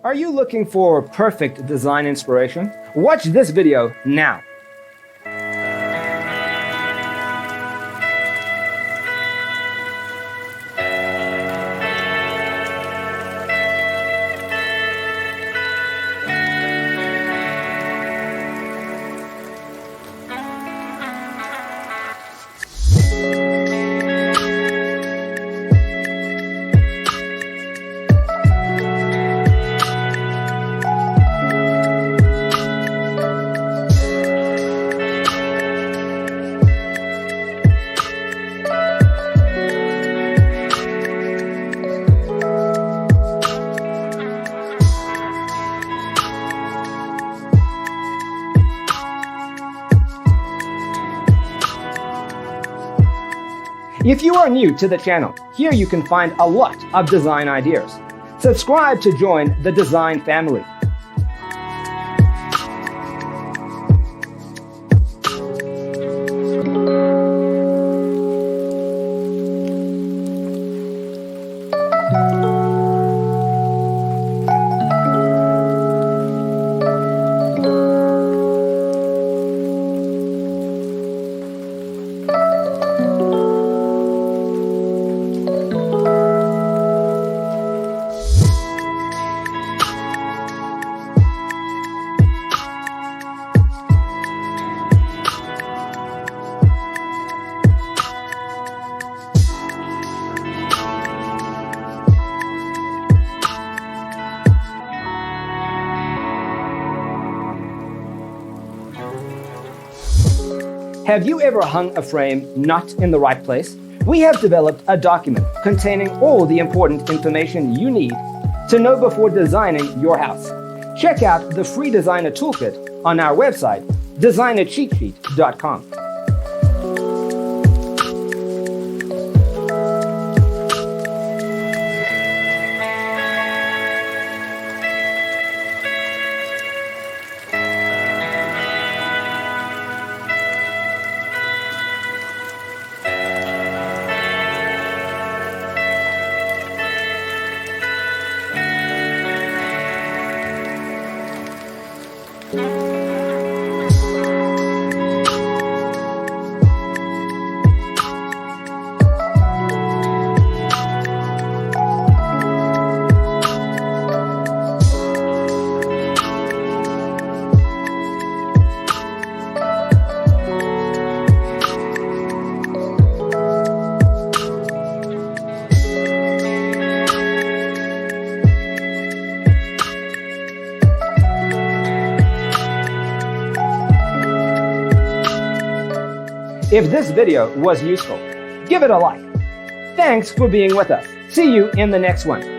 Are you looking for perfect design inspiration? Watch this video now. If you are new to the channel, here you can find a lot of design ideas. Subscribe to join the design family. Have you ever hung a frame not in the right place? We have developed a document containing all the important information you need to know before designing your house. Check out the free designer toolkit on our website, designercheatsheet.com. If this video was useful, give it a like. Thanks for being with us. See you in the next one.